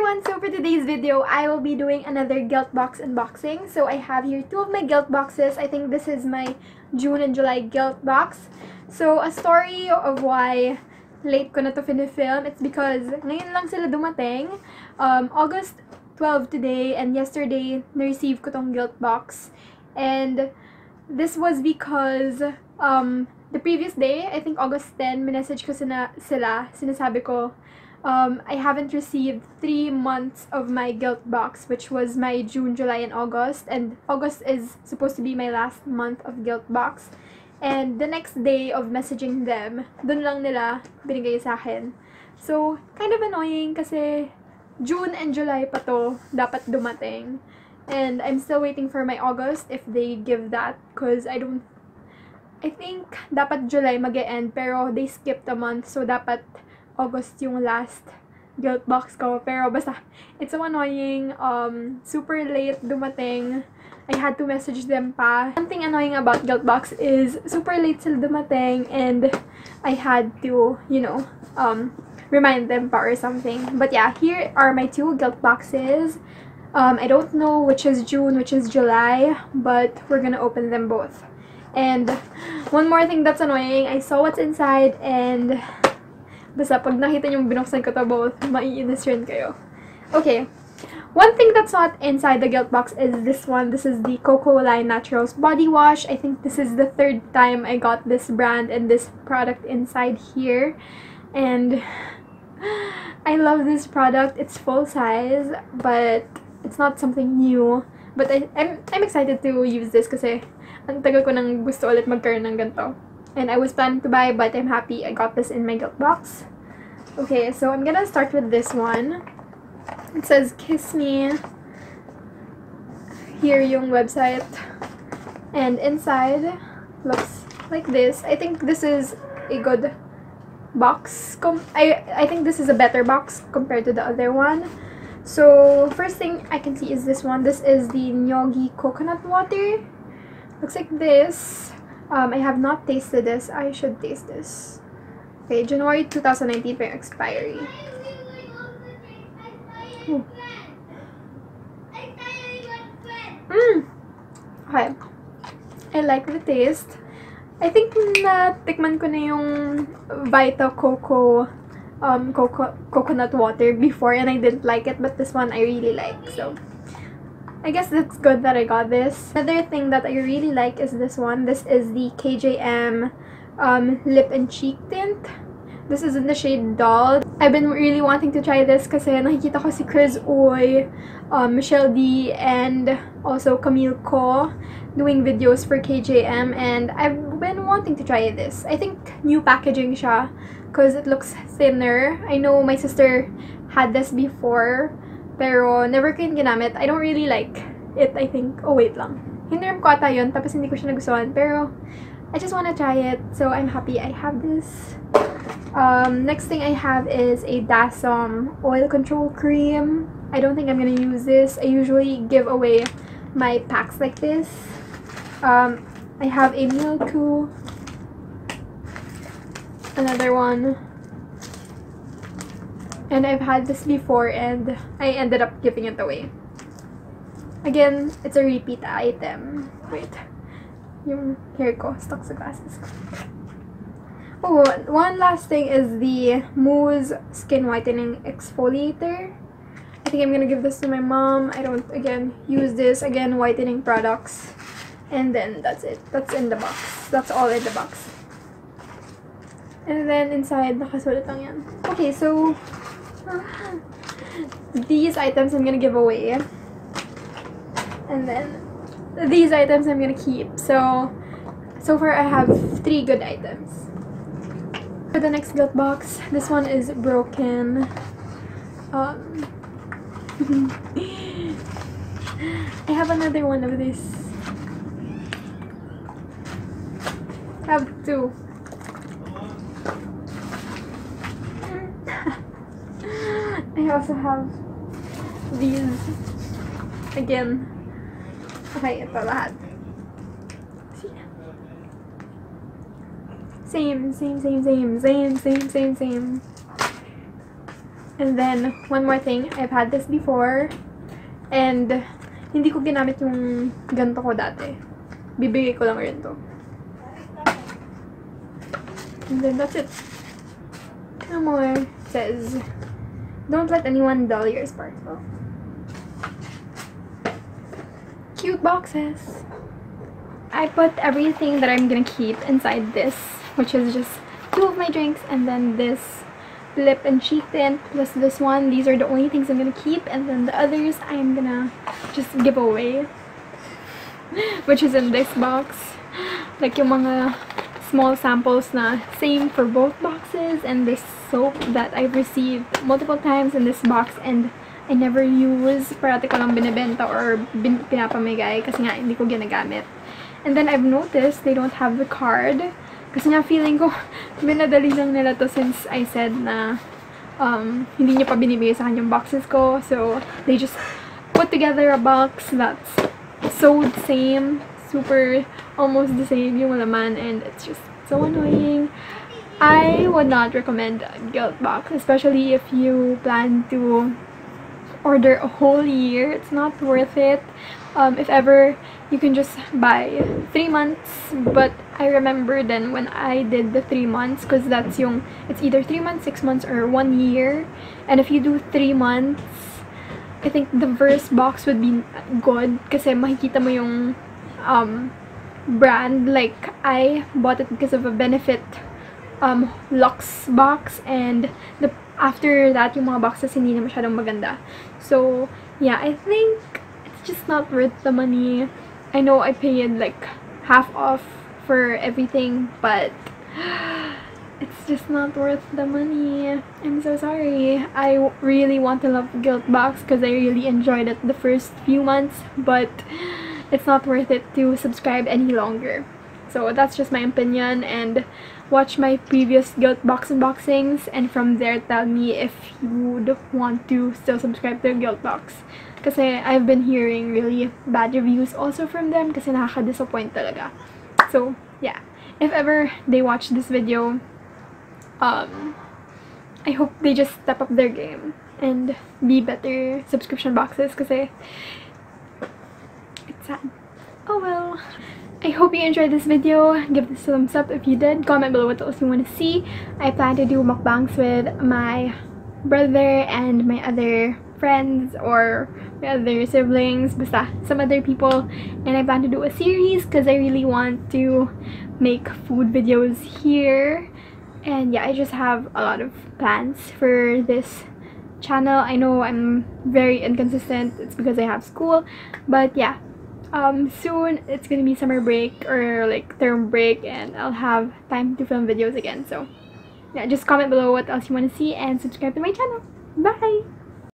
everyone! So for today's video, I will be doing another GILTBOX unboxing. So I have here two of my GILTBOXes. I think this is my June and July GILTBOX. So a story of why late ko na to film, it's because ngayon lang sila dumating. August 12 today, and yesterday na-receive ko tong GILTBOX. And this was because the previous day, I think August 10, minessage ko sila, sinasabi ko, I haven't received 3 months of my GILTBOX, which was my June, July, and August. And August is supposed to be my last month of GILTBOX. And the next day of messaging them, dun lang nila binigay sa akin. So, kind of annoying kasi June and July pa to dapat dumating. And I'm still waiting for my August if they give that, because I think dapat July mag-e-end, pero they skipped a month, so dapat August yung last GILTBOX ko. Pero basta, it's so annoying, super late dumating. I had to message them pa. Something annoying about GILTBOX is super late sila dumating, and I had to, you know, remind them pa or something. But yeah, here are my two GILTBOXes. I don't know which is June, which is July, but we're gonna open them both. And one more thing that's annoying, I saw what's inside, and basta pag nakita nyo binuksan ko to both, maiinis rin kayo. Okay, one thing that's not inside the GILTBOX is this one. This is the Coco Line Naturals Body Wash. I think this is the 3rd time I got this brand and this product inside here. And I love this product. It's full size, but it's not something new. But I'm excited to use this kasi ang tagal ko nang gusto ulit magkaroon ng ganito. And I was planning to buy, but I'm happy I got this in my GILTBOX. Okay, so I'm gonna start with this one. It says, "Kiss Me." Here yung website. And inside looks like this. I think this is a good box. I think this is a better box compared to the other one. So, first thing I can see is this one. This is the Nyogi Coconut Water. Looks like this. I have not tasted this. I should taste this. Okay, January 2019 pa yung expiry. Ooh. Okay. I like the taste. I think natikman ko na yung Vita Coco coconut water before, and I didn't like it, but this one I really like. So I guess it's good that I got this. Another thing that I really like is this one. This is the KJM lip and cheek tint. This is in the shade Doll. I've been really wanting to try this kasi nakikita ko si Chris Uy, Michelle D, and also Camille Ko doing videos for KJM, and I've been wanting to try this. I think new packaging siya because it looks thinner. I know my sister had this before, pero never ko yun ginamit. I don't really like it, I think. Oh, wait lang. Hinirm ko ata yun, tapos hindi ko siya nagustuhan. Pero, I just wanna try it. So, I'm happy I have this. Next thing I have is a Dasom Oil Control Cream. I don't think I'm gonna use this. I usually give away my packs like this. I have a Milku. Another one. And I've had this before, and I ended up giving it away. Again, it's a repeat item. Wait. Yung hair ko stuck sa glasses ko. Oh, one last thing is the Mousse Skin Whitening Exfoliator. I think I'm gonna give this to my mom. I don't, again, use this. Again, whitening products. And then that's it. That's in the box. That's all in the box. And then inside, nakasulat lang yan. Okay, so these items I'm gonna give away. And then these items I'm gonna keep. So far I have 3 good items. For the next GILTBOX, this one is broken. I have another one of this. I have 2. I also have these again. Okay, ito lahat. Same. And then, one more thing, I've had this before, and hindi ko ginamit yung ganito ko dati. Bibigay ko lang rin to. And then, that's it. No more. It says, don't let anyone dull your sparkle. Cute boxes. I put everything that I'm gonna keep inside this, which is just 2 of my drinks, and then this lip and cheek tint plus this one. These are the only things I'm gonna keep, and then the others I'm gonna just give away, which is in this box. Like yung mga small samples na same for both boxes, and this soap that I've received multiple times in this box and I never use. Parati ko lang binibenta or pinapamigay kasi nga hindi ko ginagamit. And then I've noticed they don't have the card. Kasi nga feeling ko, binadali lang nila to since I said na hindi niya pa binibigay sa kanyang boxes ko. So, they just put together a box that's so same, super, almost the same yung laman, and it's just so annoying. I would not recommend GILTBOX, especially if you plan to order a whole year. It's not worth it. If ever, you can just buy 3 months, but I remember then when I did the 3 months, because that's yung, it's either 3 months, 6 months, or 1 year, and if you do 3 months, I think the first box would be good, kasi makikita mo yung brand. Like, I bought it because of a Benefit Lux box, and after that, yung mga boxes hindi na masyadong maganda. So, yeah, I think just not worth the money. I know I paid like half off for everything, but it's just not worth the money. I'm so sorry. I really want to love GILTBOX because I really enjoyed it the first few months, but it's not worth it to subscribe any longer. So that's just my opinion, and watch my previous GILTBOX unboxings, and from there tell me if you would want to still subscribe to GILTBOX. Kasi I've been hearing really bad reviews also from them kasi nakaka-disappoint talaga. So, yeah. If ever they watch this video, I hope they just step up their game and be better subscription boxes kasi it's sad. Oh well. I hope you enjoyed this video. Give this a thumbs up if you did. Comment below what else you want to see. I plan to do mukbangs with my brother and my other friends or my other siblings, basta some other people, and I plan to do a series because I really want to make food videos here. And yeah, I just have a lot of plans for this channel. I know I'm very inconsistent, it's because I have school, but yeah, soon it's gonna be summer break or like term break, and I'll have time to film videos again. So yeah, just comment below what else you want to see and subscribe to my channel. Bye!